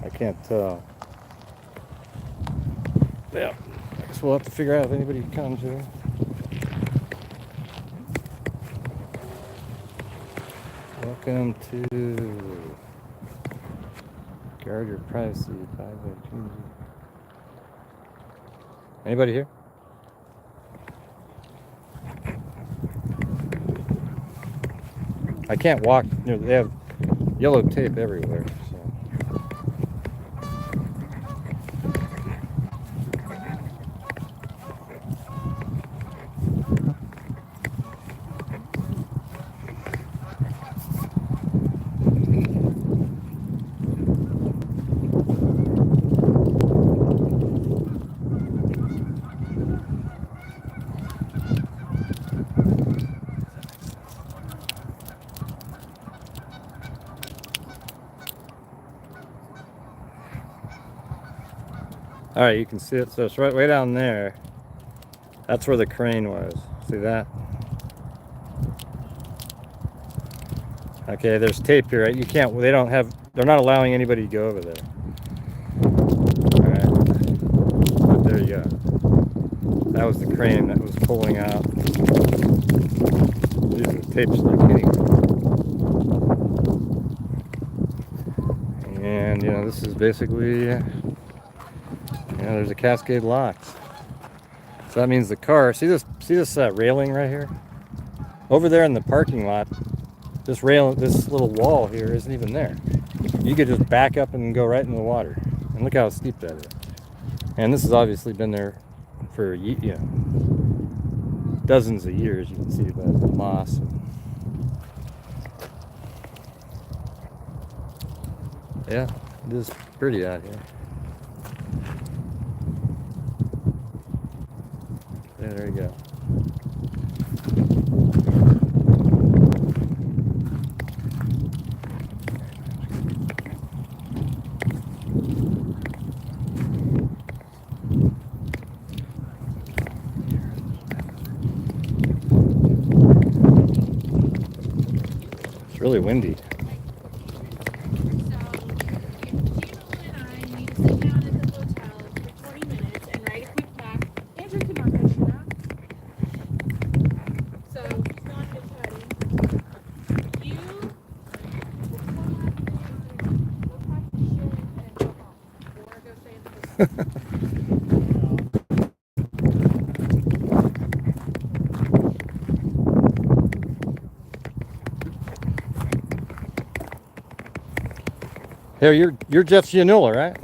I can't tell. Yeah, I guess we'll have to figure out if anybody comes here. Welcome to Guard Your Privacy 502. Anybody here? I can't walk. You know, they have yellow tape everywhere. So. All right, you can see it. So it's right way down there. That's where the crane was. See that? Okay, there's tape here. You can't. They don't have. They're not allowing anybody to go over there. All right. But there you go. That was the crane that was pulling out. The tape's like hitting. And you know, this is basically. Yeah, there's a cascade locks. So that means the car, see this railing right here? Over there in the parking lot, this little wall here isn't even there. You could just back up and go right in the water. And look how steep that is. And this has obviously been there for, you know, dozens of years. You can see the moss. Yeah, it is pretty out here. Yeah, there you go. It's really windy. Hey, you're Jeff Gianola, right?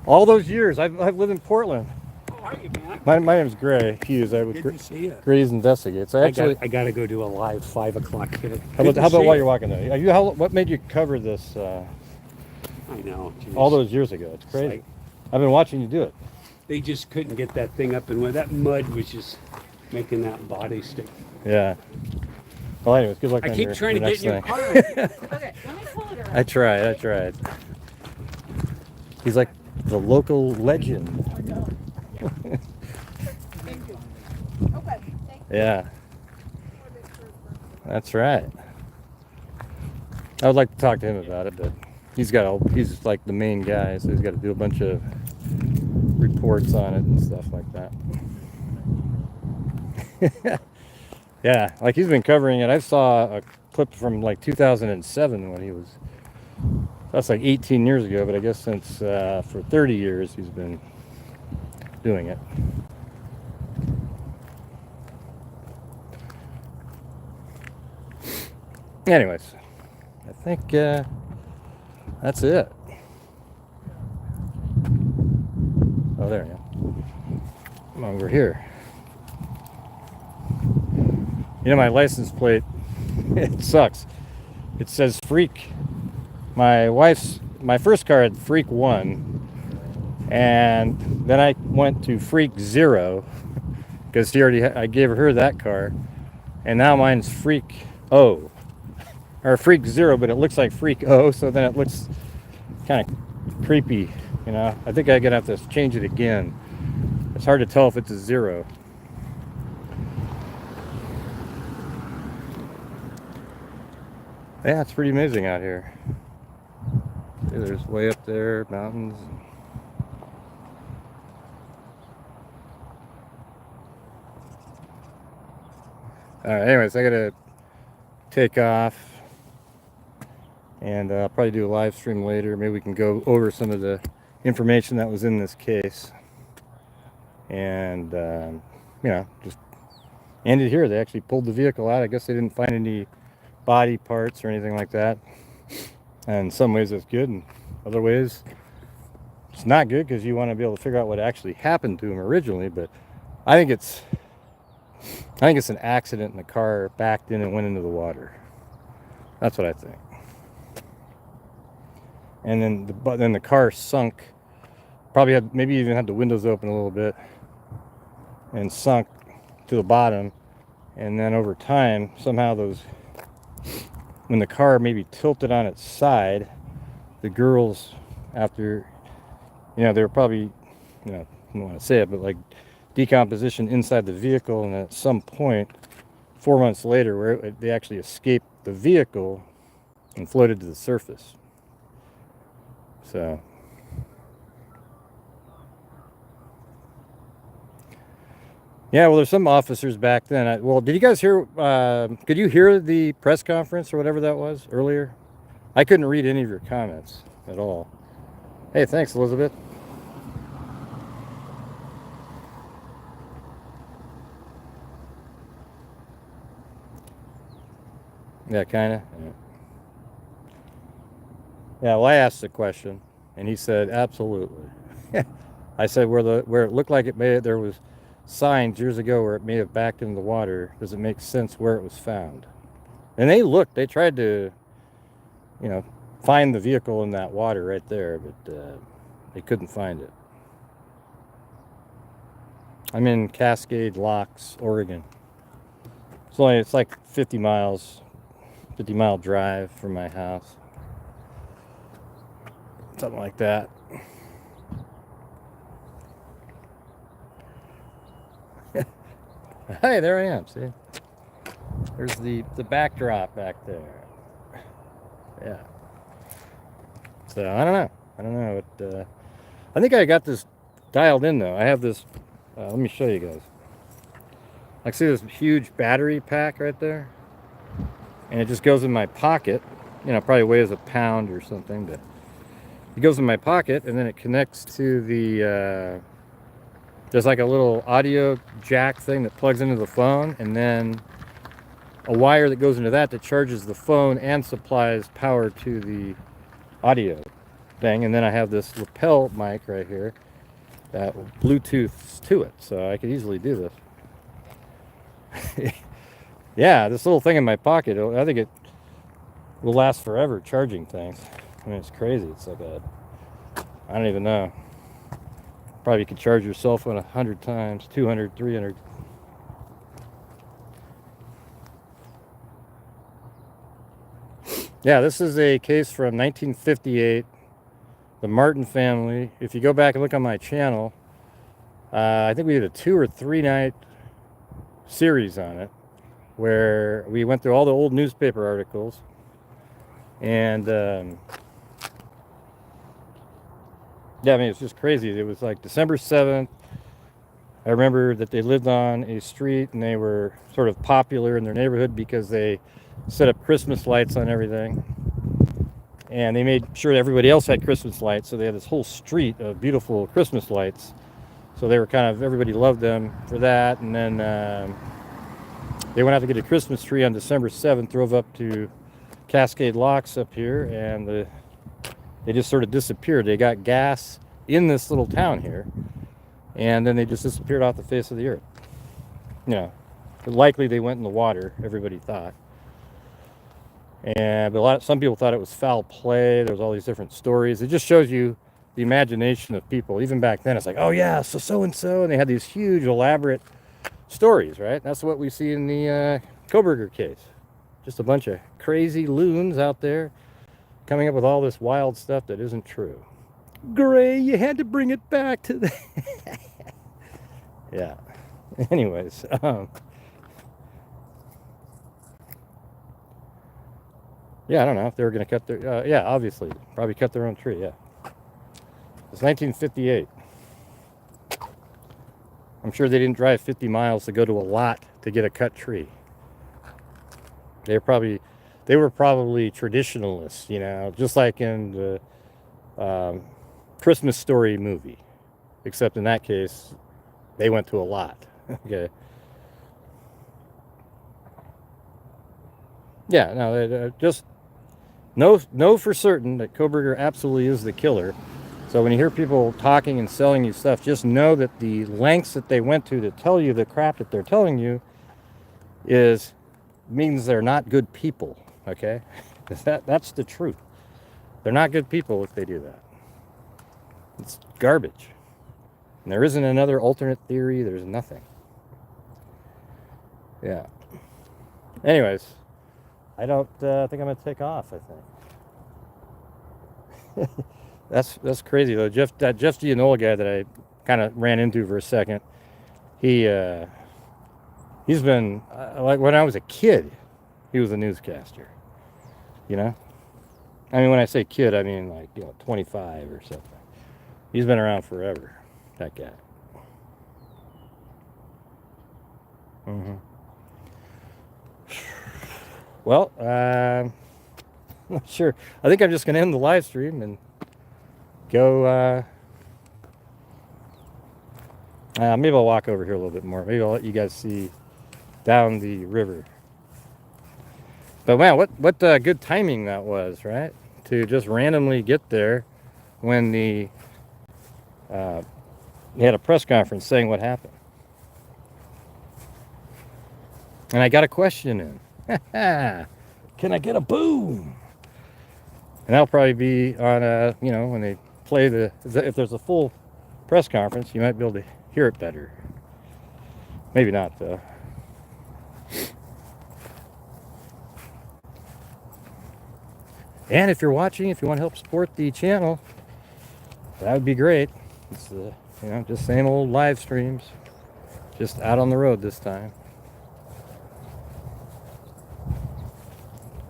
All those years, I've lived in Portland. How are you, man? My name's Grant Hughes. I would Good to see you. Gray's Investigates. I gotta go do a live 5 o'clock hit. How about while you're walking there? What made you cover this? I know. Geez. All those years ago. It's crazy. Like, I've been watching you do it. They just couldn't get that thing up, and that mud was just making that body stick. Yeah. Well, anyways, good luck. I keep trying to get in your car. Okay, let me pull it around. I tried. He's like the local legend. Thank you. Okay, thank you. Yeah. That's right. I would like to talk to him about it, but he's like the main guy, so he's got to do a bunch of reports on it and stuff like that. Yeah, like he's been covering it. I saw a clip from like 2007 when he was, that's like 18 years ago, but I guess since for 30 years he's been doing it. Anyways, I think that's it. Oh, there you go. Come over here. You know, my license plate, it sucks. It says Freak. My first car had Freak 1, and then I went to Freak 0 because I gave her that car, and now mine's Freak O, or Freak 0, but it looks like Freak O, so then it looks kind of creepy, you know. I think I'm gonna have to change it again. It's hard to tell if it's a 0. Yeah, it's pretty amazing out here. See, there's way up there, mountains. Alright, anyways, I gotta take off. And I'll probably do a live stream later. Maybe we can go over some of the information that was in this case. And, you know, just end it here. They actually pulled the vehicle out. I guess they didn't find any body parts or anything like that. And in some ways that's good, and other ways it's not good, because you want to be able to figure out what actually happened to him originally. But I think it's an accident, and the car backed in and went into the water. That's what I think. And then the car sunk. Probably had, maybe even had the windows open a little bit, and sunk to the bottom. And then over time, somehow when the car maybe tilted on its side, the girls, after, you know, they were probably, you know, I don't want to say it, but like decomposition inside the vehicle, and at some point 4 months later, where they actually escaped the vehicle and floated to the surface. So yeah, well, there's some officers back then. Well, did you guys hear, could you hear the press conference or whatever that was earlier? I couldn't read any of your comments at all. Hey, thanks, Elizabeth. Yeah, kind of. Yeah, well, I asked the question, and he said, absolutely. I said, where it looked like there was signs years ago where it may have backed into the water, does it make sense where it was found? And they tried to, you know, find the vehicle in that water right there, but they couldn't find it. I'm in Cascade Locks, Oregon. It's like 50-mile drive from my house. Something like that. Hey, there I am, see? There's the backdrop back there. Yeah. So, I don't know. I think I got this dialed in, though. I have this, let me show you guys. I see this huge battery pack right there. And it just goes in my pocket. You know, probably weighs a pound or something, but it goes in my pocket, and then it connects to the, there's like a little audio jack thing that plugs into the phone, and then a wire that goes into that charges the phone and supplies power to the audio thing. And then I have this lapel mic right here that Bluetooths to it, so I could easily do this. Yeah, this little thing in my pocket, I think it will last forever charging things. I mean, it's crazy. It's like I don't even know. Probably could charge your cell phone 100 times, 200, 300. Yeah, this is a case from 1958, the Martin family. If you go back and look on my channel, I think we did a 2 or 3 night series on it, where we went through all the old newspaper articles. And yeah, I mean, it's just crazy. It was like December 7th. I remember that they lived on a street, and they were sort of popular in their neighborhood because they set up Christmas lights on everything. And they made sure that everybody else had Christmas lights, so they had this whole street of beautiful Christmas lights. So they were everybody loved them for that. And then they went out to get a Christmas tree on December 7th, drove up to Cascade Locks up here, and they just sort of disappeared. They got gas in this little town here, and then they just disappeared off the face of the earth. You know, likely they went in the water, everybody thought. But some people thought it was foul play. There was all these different stories. It just shows you the imagination of people. Even back then, it's like, oh yeah, so-and-so, and they had these huge, elaborate stories, right? That's what we see in the Koberger case. Just a bunch of crazy loons out there coming up with all this wild stuff that isn't true. Gray, you had to bring it back to the... Yeah. Anyways, Yeah, I don't know if they were going to cut their, yeah, obviously, probably cut their own tree, yeah. It's 1958. I'm sure they didn't drive 50 miles to go to a lot to get a cut tree. They were probably traditionalists, you know, just like in the Christmas Story movie, except in that case, they went to a lot. Okay. Yeah, no, just know for certain that Kohberger absolutely is the killer. So when you hear people talking and selling you stuff, just know that the lengths that they went to tell you the crap that they're telling you means they're not good people, okay? That's the truth. They're not good people if they do that. It's garbage. And there isn't another alternate theory. There's nothing. Yeah. Anyways, I don't think I'm going to take off, I think. That's crazy, though. That Jeff Gianola guy that I kind of ran into for a second, he's been, like when I was a kid, he was a newscaster, you know? I mean, when I say kid, I mean like, 25 or something. He's been around forever, that guy. Well, I'm not sure. I think I'm just going to end the live stream and go, maybe I'll walk over here a little bit more. Maybe I'll let you guys see down the river. But man, what good timing that was, right? To just randomly get there when they had a press conference saying what happened. And I got a question in. Can I get a boom? And that'll probably be on when they play if there's a full press conference, you might be able to hear it better. Maybe not, though. And if you're watching, if you want to help support the channel, that would be great. It's just same old live streams, just out on the road this time.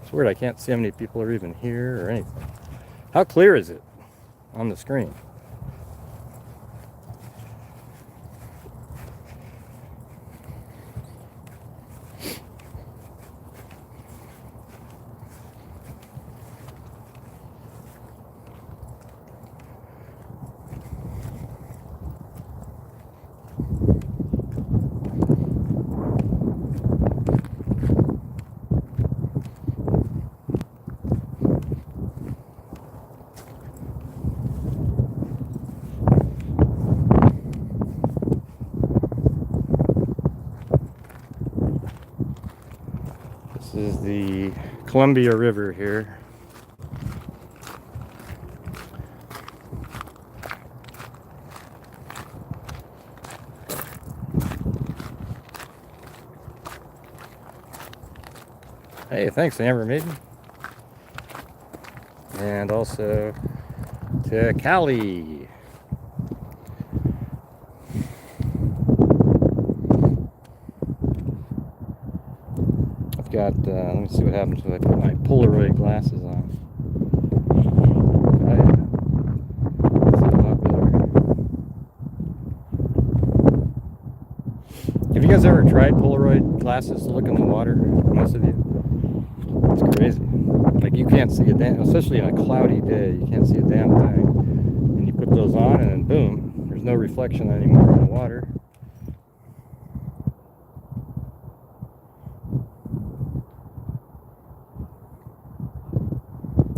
It's weird, I can't see how many people are even here or anything. How clear is it on the screen? This is the Columbia River here. Hey, thanks, Amber Maiden. And also to Callie. I've got, let me see what happens when I put my Polaroid glasses on. Have you guys ever tried Polaroid glasses to look in the water? Most of you? It's crazy. Like you can't see a damn, especially on a cloudy day, you can't see a damn thing. And you put those on and then boom, there's no reflection anymore in the water.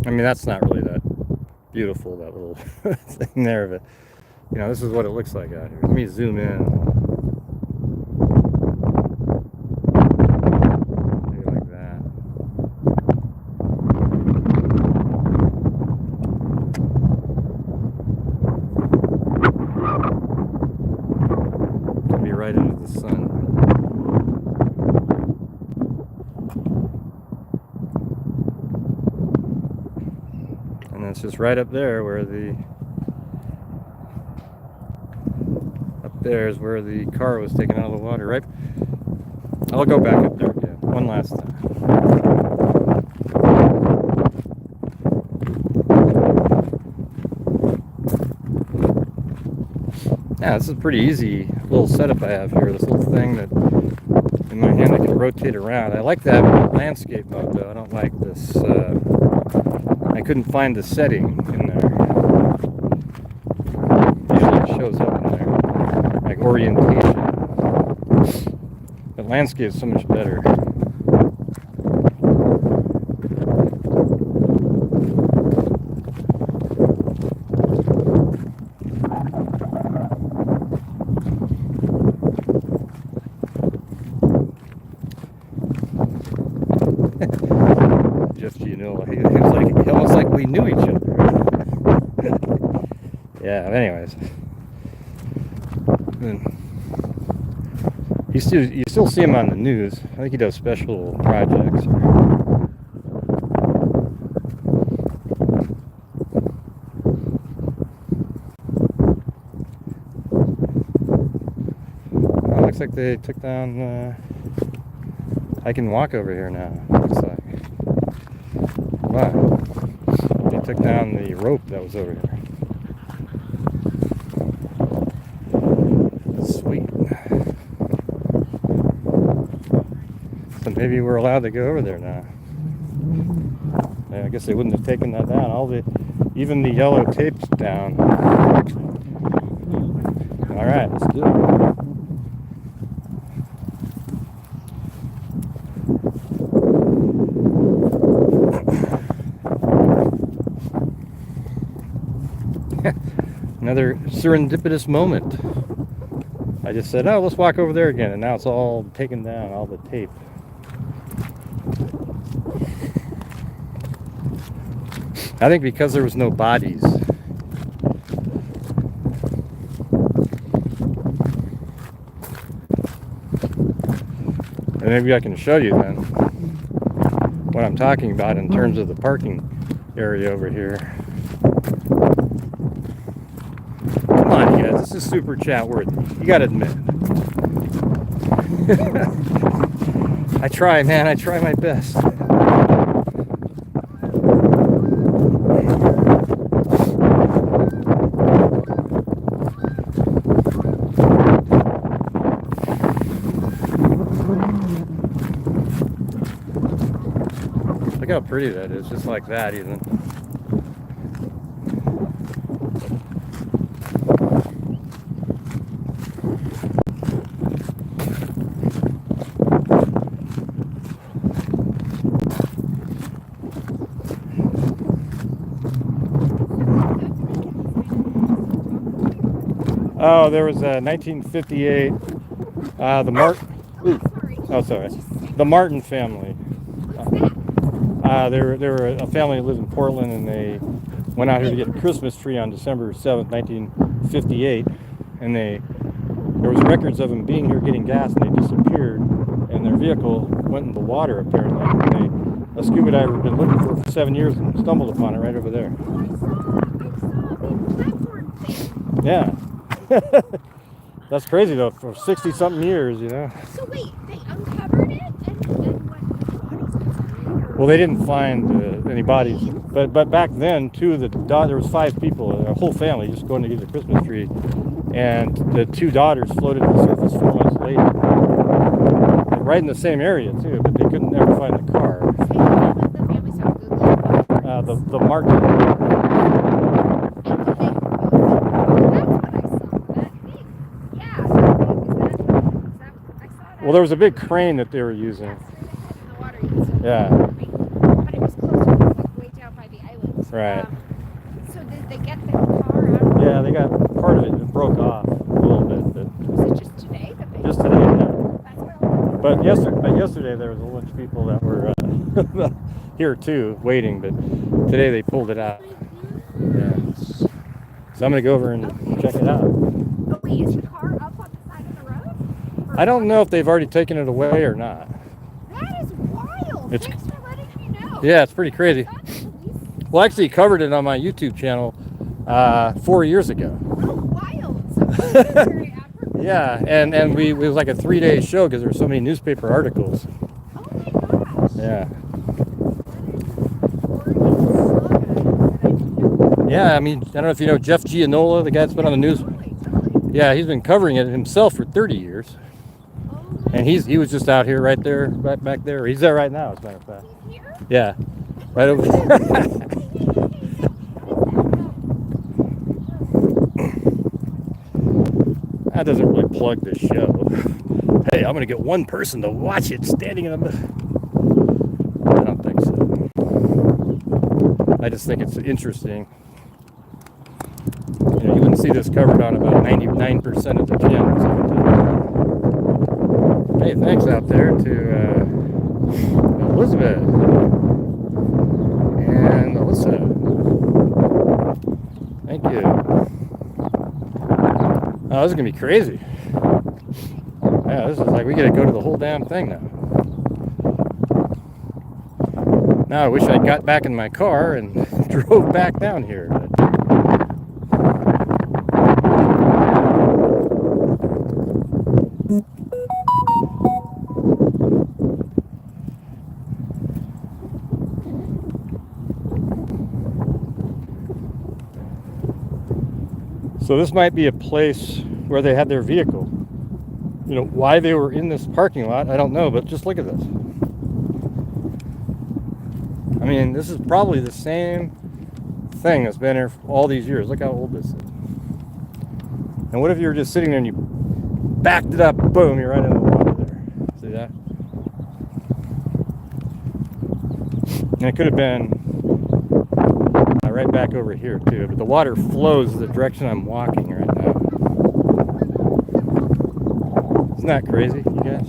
I mean, that's not really that beautiful, that little thing there, but this is what it looks like out here. Let me zoom in. It's just right up there where is where the car was taken out of the water, right? I'll go back up there again, one last time. Yeah, this is a pretty easy little setup I have here. This little thing that in my hand I can rotate around. I like that landscape mode though. I don't like this. I couldn't find the setting in there. Usually it shows up in there, like orientation. The landscape is so much better. It's almost like we knew each other. Yeah, but anyways. You still see him on the news. I think he does special projects. Oh, looks like they took down. I can walk over here now. Looks like. Wow. They took down the rope that was over here. That's sweet. So maybe we're allowed to go over there now. Yeah, I guess they wouldn't have taken that down. Even the yellow tape's down. All right, let's do it. Another serendipitous moment. I just said, oh, let's walk over there again, and now it's all taken down, all the tape. I think because there was no bodies. And maybe I can show you then what I'm talking about in terms of the parking area over here. Come on, you guys, this is super chat worthy. You gotta admit. I try, man. I try my best. Look how pretty that is, just like that even. Oh, there was a 1958, the Martin family. They were a family that lived in Portland, and they went out here to get a Christmas tree on December 7th, 1958, and there was records of them being here getting gas, and they disappeared, and their vehicle went in the water apparently. And a scuba diver had been looking for it for 7 years and stumbled upon it right over there. Yeah. That's crazy though, for 60-something years, you know. So wait, they uncovered it and what? Well, they didn't find any bodies, but back then too, there was 5 people, a whole family, just going to get the Christmas tree, and the 2 daughters floated to the surface 4 months later, right in the same area too, but they couldn't ever find the car. The family saw Google. The Martin. Well, there was a big crane that they were using. Yeah. But it was closer, like way down by the island. Right. So did they get the car out? Yeah, they got part of it broke off a little bit. But was it just today that they? Just today, yeah. That's what But yesterday there was a whole bunch of people that were here too, waiting. But today they pulled it out. Yeah. So I'm gonna go over and check it out. Oh wait, is the car up on the side of the road? I don't know if they've already taken it away or not. That is wild. It's, Thanks for letting me know. yeah, it's pretty crazy. Well, I actually covered it on my YouTube channel 4 years ago. Oh, wild. So very apropos. Yeah, and it was like a 3-day show because there were so many newspaper articles. Oh my gosh. Yeah. Yeah, I mean, I don't know if you know Jeff Gianola, the guy that's been on the news. Yeah, he's been covering it himself for 30 years. Oh, And he was just out here right there, right back there. He's there right now, as a matter of fact. he's here? Yeah, right over there. That doesn't really plug the show. Hey, I'm gonna get one person to watch it standing in the. I don't think so. I just think it's interesting. You know, you wouldn't see this covered on about 99% of the channels. Hey, thanks out there to Elizabeth and Alyssa. Thank you. Oh, this is gonna be crazy. Yeah, this is like we gotta go to the whole damn thing now. Now I wish I got back in my car and drove back down here. So this might be a place where they had their vehicle. You know, why they were in this parking lot, I don't know, but just look at this. I mean, this is probably the same thing that's been here for all these years. Look how old this is. And what if you were just sitting there and you backed it up, boom, you're right in the water there. See that? And it could have been right back over here too, but the water flows the direction I'm walking right now. Isn't that crazy, you guys?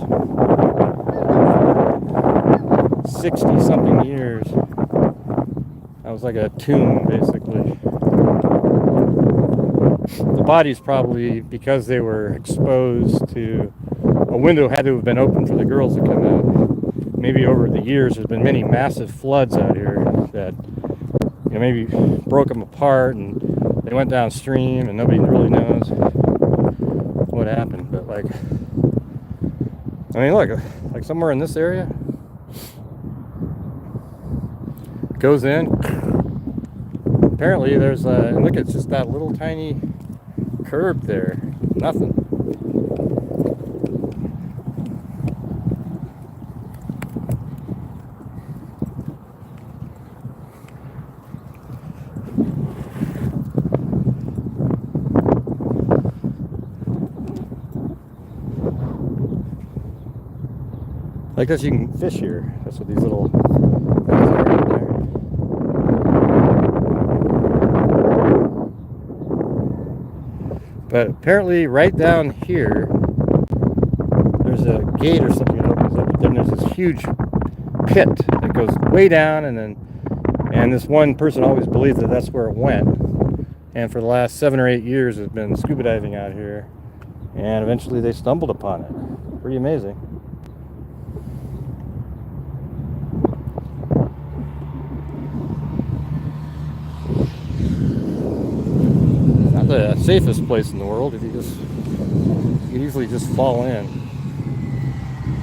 60 something years. That was like a tomb, basically. The bodies probably, because they were exposed to, a window had to have been open for the girls to come out. Maybe over the years there's been many massive floods out here that, you know, maybe broke them apart and they went downstream and nobody really knows what happened. But like, I mean, look, like somewhere in this area, goes in. Apparently there's a, look, it's just that little tiny curb there. Nothing. Like this, you can fish here. That's what these little things are right there. But apparently right down here, there's a gate or something that opens up. But then there's this huge pit that goes way down, and this one person always believed that that's where it went. And for the last 7 or 8 years, has been scuba diving out here, and eventually they stumbled upon it. Pretty amazing. The safest place in the world. If you can easily just fall in,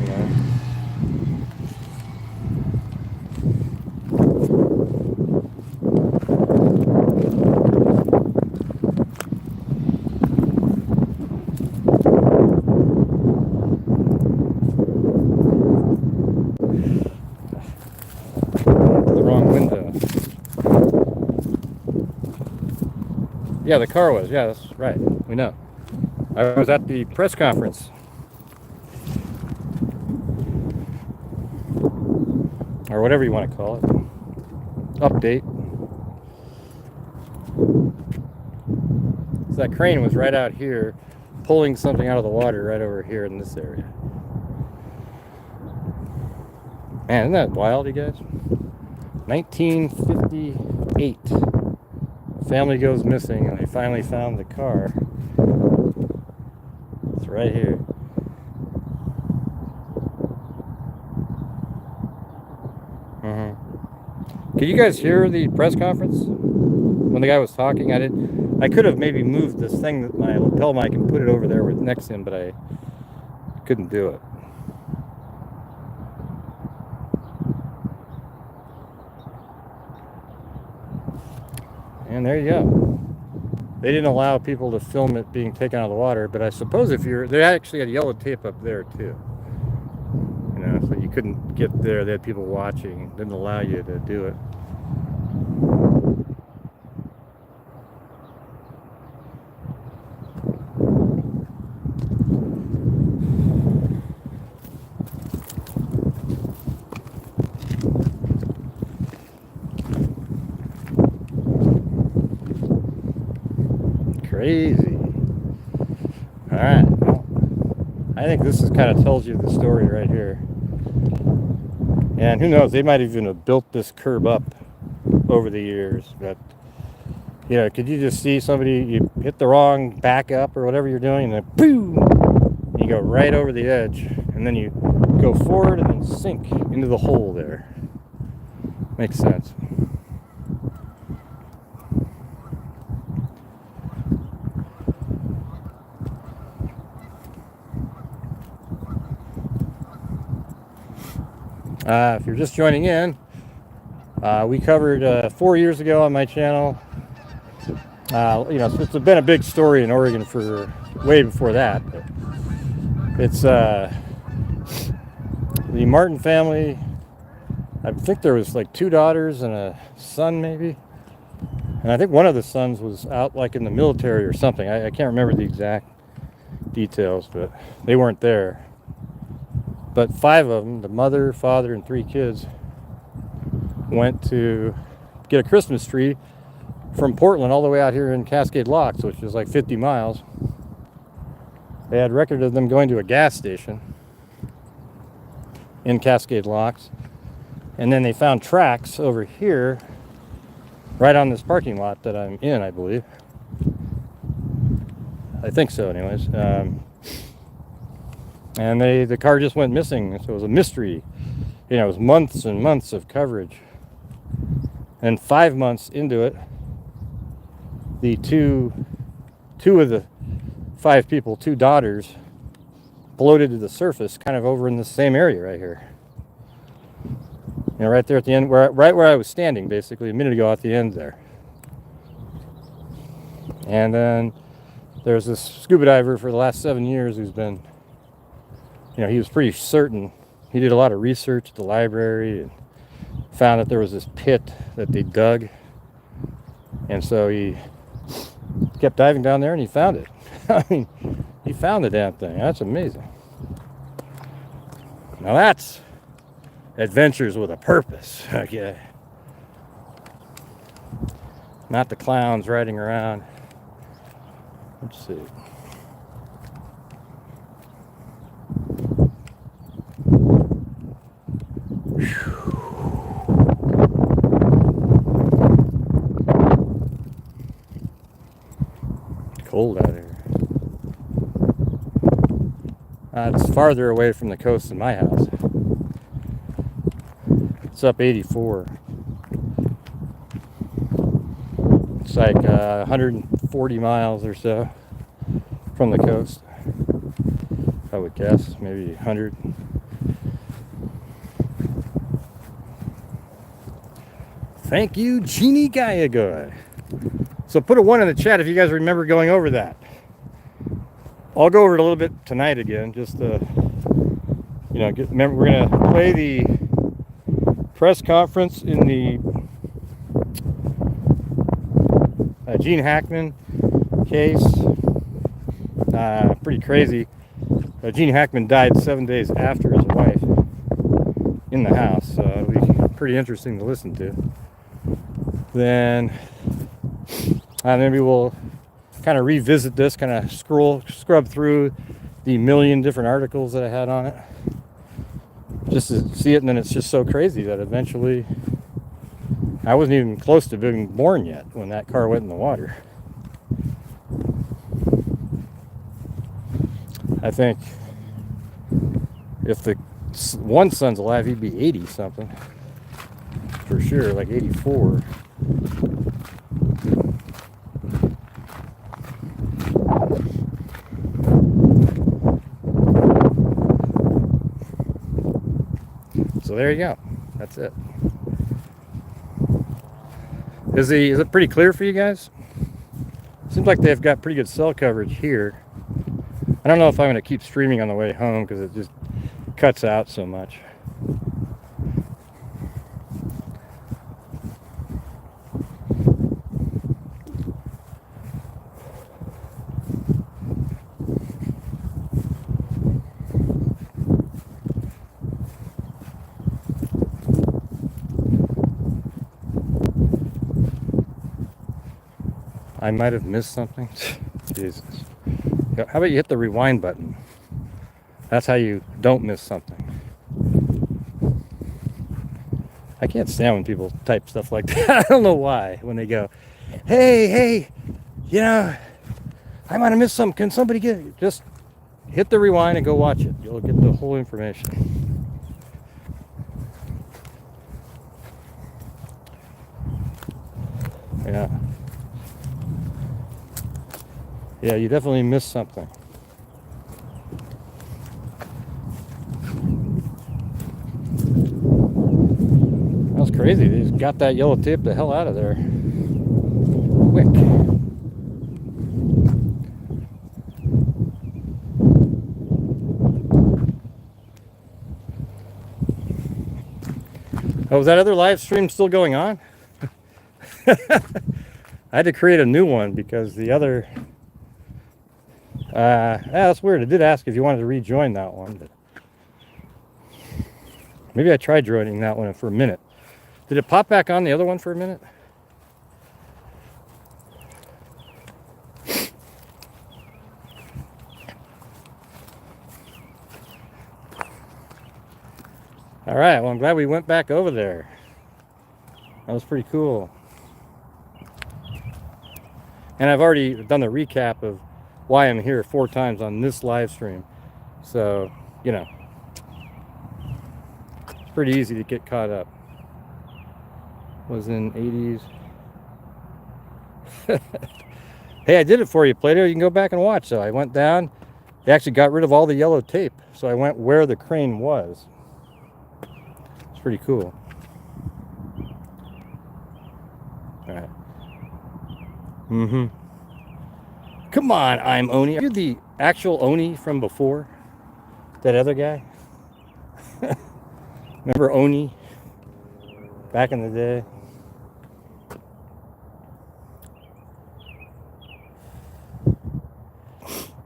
you know. The wrong window. Yeah, the car was. Yeah, that's right. We know. I was at the press conference. Or whatever you want to call it. Update. So that crane was right out here, pulling something out of the water right over here in this area. Man, isn't that wild, you guys? 1958. Family goes missing and they finally found the car. It's right here. Could you guys hear the press conference when the guy was talking? I could have maybe moved this thing, that my lapel mic, and put it over there with next to him, but I couldn't do it. And there you go. they didn't allow people to film it being taken out of the water. But I suppose if you're, they actually had yellow tape up there too. You know, so you couldn't get there. They had people watching. Didn't allow you to do it. Crazy. All right. Well, I think this is kind of tells you the story right here. And who knows? They might even have built this curb up over the years. But you know, could you just see somebody, you hit the wrong back up or whatever you're doing, and then boom, you go right over the edge, and then you go forward and then sink into the hole there. Makes sense. If you're just joining in, we covered 4 years ago on my channel. You know, it's been a big story in Oregon for way before that. But it's the Martin family. I think there was like 2 daughters and a son, maybe. And I think one of the sons was out like in the military or something. I can't remember the exact details, but they weren't there. But 5 of them, the mother, father, and 3 kids, went to get a Christmas tree from Portland all the way out here in Cascade Locks, which is like 50 miles. They had record of them going to a gas station in Cascade Locks. And then they found tracks over here, right on this parking lot that I'm in, I believe. I think so, anyways. And the car just went missing, so it was a mystery. You know, it was months and months of coverage. And 5 months into it, the two of the 5 people, 2 daughters, floated to the surface, kind of over in the same area right here. You know, right there at the end, right where I was standing, basically, a minute ago at the end there. And then there's this scuba diver for the last 7 years who's been, you know, he was pretty certain. He did a lot of research at the library and found that there was this pit that they dug. And so he kept diving down there and he found it. I mean, he found the damn thing. That's amazing. Now that's adventures with a purpose. Okay. Not the clowns riding around. Let's see. Cold out here. It's farther away from the coast than my house. It's up 84. It's like 140 miles or so from the coast. I would guess maybe 100. Thank you, Genie Gaiagoy. So put a 1 in the chat if you guys remember going over that. I'll go over it a little bit tonight again, just to, you know, remember we're gonna play the press conference in the Gene Hackman case. Pretty crazy. Gene Hackman died 7 days after his wife in the house, so it'll be pretty interesting to listen to. Then maybe we'll kind of revisit this, kind of scrub through the million different articles that I had on it, just to see it. And then it's just so crazy that eventually I wasn't even close to being born yet when that car went in the water. I think if the one son's alive, he'd be 80 something for sure, like 84. So there you go. That's it. Is it pretty clear for you guys? Seems like they've got pretty good cell coverage here. I don't know if I'm going to keep streaming on the way home because it just cuts out so much. I might have missed something. Jesus. How about you hit the rewind button? That's how you don't miss something. I can't stand when people type stuff like that. I don't know why. When they go, hey, you know, I might have missed something. Can somebody get it? Just hit the rewind and go watch it. You'll get the whole information. Yeah. Yeah, you definitely missed something. That was crazy. They just got that yellow tape the hell out of there. Quick. Oh, was that other live stream still going on? I had to create a new one because the other... yeah, that's weird. It did ask if you wanted to rejoin that one, but maybe I tried joining that one for a minute. Did it pop back on the other one for a minute? All right, well, I'm glad we went back over there. That was pretty cool. And I've already done the recap of why I'm here 4 times on this live stream. So, you know, it's pretty easy to get caught up. Was in 80s. Hey, I did it for you, Plato. You can go back and watch. So I went down. They actually got rid of all the yellow tape. So I went where the crane was. It's pretty cool. All right. Come on, I'm Oni. Are you the actual Oni from before? That other guy? Remember Oni? Back in the day?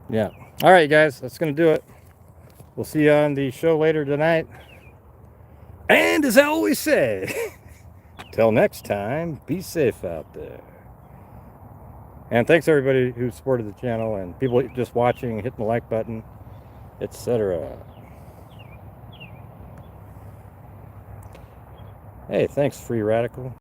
Yeah. Alright, guys. That's going to do it. We'll see you on the show later tonight. And as I always say, till next time, be safe out there. And thanks everybody who supported the channel and people just watching, hitting the like button, etc. Hey, thanks, Free Radical.